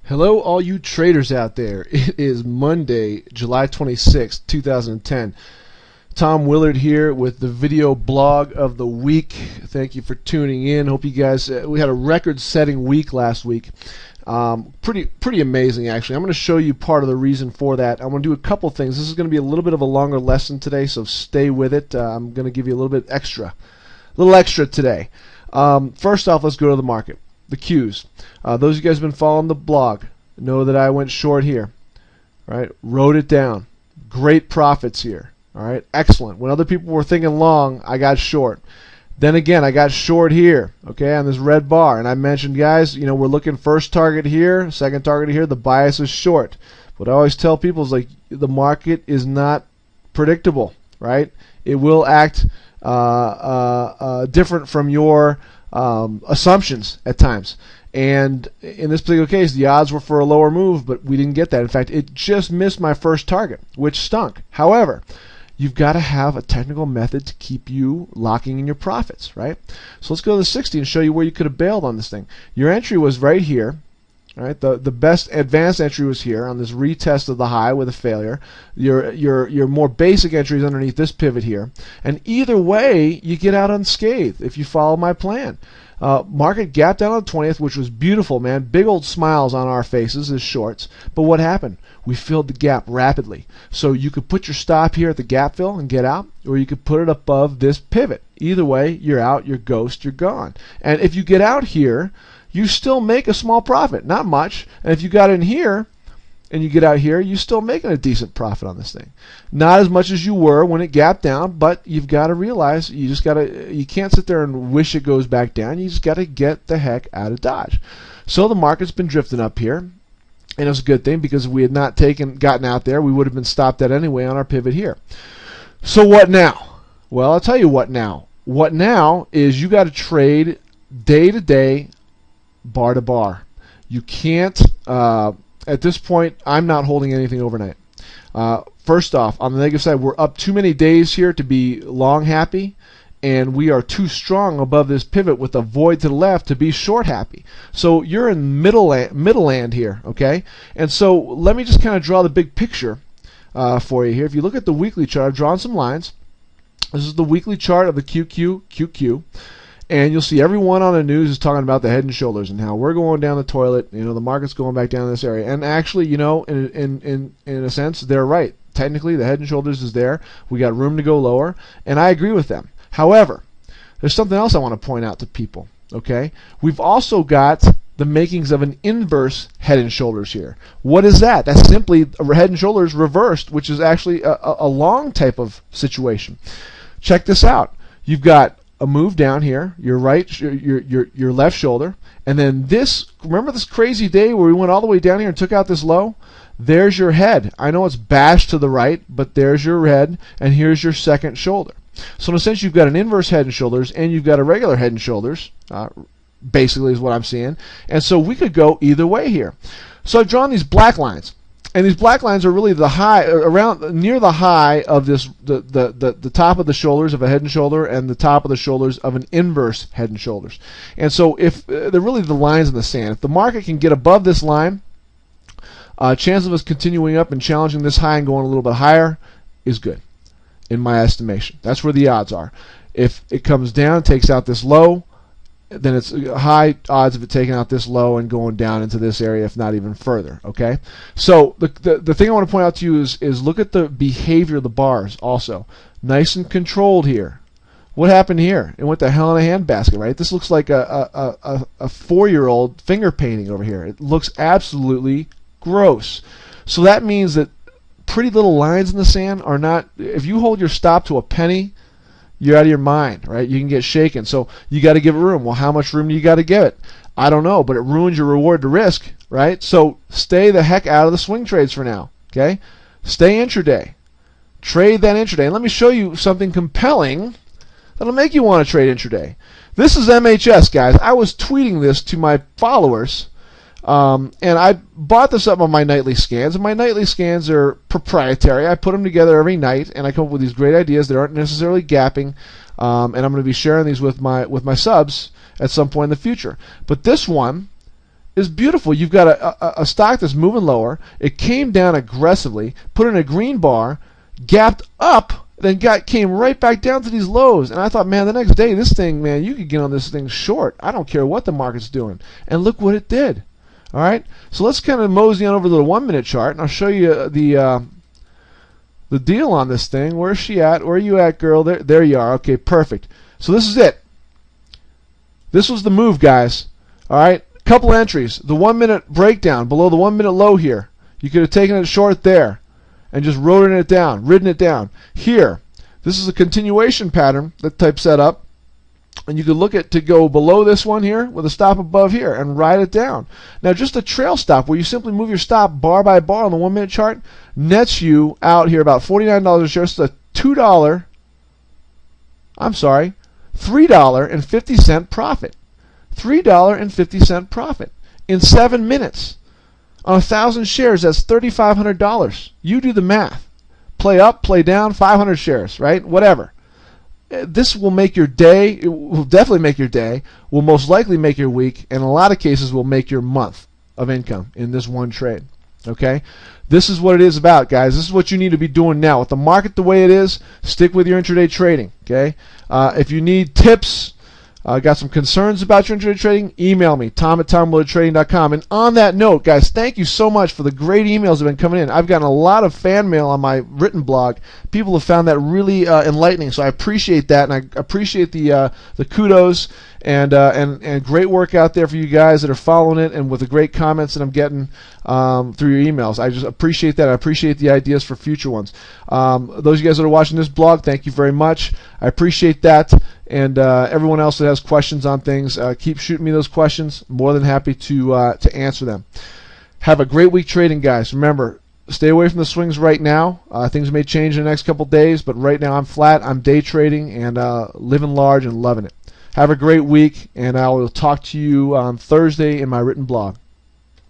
Hello, all you traders out there. It is Monday, July 26, 2010. Tom Willard here with the video blog of the week. Thank you for tuning in. Hope you guys, we had a record-setting week last week. Pretty amazing, actually. I'm going to show you part of the reason for that. I'm going to do a couple things. This is going to be a little bit of a longer lesson today, so stay with it. I'm going to give you a little extra today. First off, let's go to the market. The Qs. Those of you guys who have been following the blog know that I went short here. Right? Wrote it down. Great profits here. All right? Excellent. When other people were thinking long, I got short. Then again, I got short here, okay, on this red bar. And I mentioned, guys, we're looking first target here, second target here. The bias is short. What I always tell people is, like, the market is not predictable, right? It will act different from your assumptions at times. And in this particular case, the odds were for a lower move, but we didn't get that. In fact, it just missed my first target, which stunk. However, you've got to have a technical method to keep you locking in your profits, right? So let's go to the 60 and show you where you could have bailed on this thing. Your entry was right here. Right, the best advanced entry was here on this retest of the high with a failure. Your more basic entry is underneath this pivot here, and either way you get out unscathed if you follow my plan. Market gap down on the 20th, which was beautiful, man. Big old smiles on our faces as shorts. But what happened? We filled the gap rapidly. So you could put your stop here at the gap fill and get out, or you could put it above this pivot. Either way, you're out, you're ghost, you're gone. And if you get out here, you still make a small profit, not much. And if you got in here and you get out here, you're still making a decent profit on this thing. Not as much as you were when it gapped down, but you've got to realize you can't sit there and wish it goes back down. You just got to get the heck out of Dodge. So the market's been drifting up here, and it's a good thing because if we had not gotten out there, we would have been stopped at anyway on our pivot here. So what now? Well, I'll tell you what now. What now is you got to trade day to day, bar to bar. You can't, at this point, I'm not holding anything overnight. First off, on the negative side, we're up too many days here to be long happy, and we are too strong above this pivot with a void to the left to be short happy. So you're in middle land here, okay? And so let me just kind of draw the big picture for you here. If you look at the weekly chart, I've drawn some lines. This is the weekly chart of the QQ. And you'll see everyone on the news is talking about the head and shoulders and how we're going down the toilet. The market's going back down in this area. And actually, in a sense, they're right. Technically, the head and shoulders is there. We got room to go lower, and I agree with them. However, there's something else I want to point out to people. Okay, we've also got the makings of an inverse head and shoulders here. What is that? That's simply a head and shoulders reversed, which is actually a long type of situation. Check this out. You've got a move down here, your left shoulder, and then this. Remember this crazy day where we went all the way down here and took out this low? There's your head. I know it's bashed to the right, but there's your head, and here's your second shoulder. So in a sense, you've got an inverse head and shoulders, and you've got a regular head and shoulders. Basically, is what I'm seeing. And so we could go either way here. So I've drawn these black lines. And these black lines are really the high, around near the high of this, the top of the shoulders of a head and shoulder, and the top of the shoulders of an inverse head and shoulders. And so if they're really the lines in the sand, if the market can get above this line, chance of us continuing up and challenging this high and going a little bit higher is good, in my estimation. That's where the odds are. If it comes down, takes out this low, then it's high odds of it taking out this low and going down into this area, if not even further. Okay, so the thing I want to point out to you is look at the behavior of the bars also. Nice and controlled here. What happened here? It went to hell in a handbasket, right? This looks like a 4-year-old finger painting over here. It looks absolutely gross. So that means that pretty little lines in the sand are not. If you hold your stop to a penny, you're out of your mind, right? You can get shaken. So you got to give it room. Well, how much room do you got to give it? I don't know, but it ruins your reward to risk, right? So stay the heck out of the swing trades for now, okay? Stay intraday. Trade that intraday. And let me show you something compelling that'll make you want to trade intraday. This is MHS, guys. I was tweeting this to my followers, and I bought this up on my nightly scans, and my nightly scans are proprietary. I put them together every night, and I come up with these great ideas that aren't necessarily gapping, and I'm going to be sharing these with my subs at some point in the future. But this one is beautiful. You've got a stock that's moving lower. It came down aggressively, put in a green bar, gapped up, then came right back down to these lows. And I thought, man, the next day, this thing, man, you could get on this thing short. I don't care what the market's doing. And look what it did. All right? So let's kind of mosey on over to the 1-minute chart, and I'll show you the deal on this thing. Where's she at? Where are you at, girl? There you are. Okay, perfect. So this is it. This was the move, guys. All right? Couple entries. The 1-minute breakdown below the 1-minute low here. You could have taken it short there and just ridden it down. Here, this is a continuation pattern, that type setup, and you could look at to go below this one here with a stop above here and ride it down. Now, just a trail stop where you simply move your stop bar by bar on the 1-minute chart nets you out here about $49 a share. So it's a $3.50 profit. $3.50 profit in 7 minutes. On 1,000 shares, that's $3,500. You do the math. Play up, play down, 500 shares, right? Whatever. This will make your day. It will definitely make your day. Will most likely make your week, and in a lot of cases will make your month of income in this one trade. Okay? This is what it is about, guys. This is what you need to be doing now. With the market the way it is, stick with your intraday trading. Okay? If you need tips, got some concerns about your intraday trading, email me, tom@tomwillardtrading.com. And on that note, guys, thank you so much for the great emails that have been coming in. I've gotten a lot of fan mail on my written blog. People have found that really enlightening, so I appreciate that, and I appreciate the kudos and great work out there for you guys that are following it, and with the great comments that I'm getting through your emails. I just appreciate that. I appreciate the ideas for future ones. Those of you guys that are watching this blog, thank you very much. I appreciate that. And everyone else that has questions on things, keep shooting me those questions. More than happy to answer them. Have a great week trading, guys. Remember, stay away from the swings right now. Things may change in the next couple days, but right now I'm flat. I'm day trading and living large and loving it. Have a great week, and I will talk to you on Thursday in my written blog.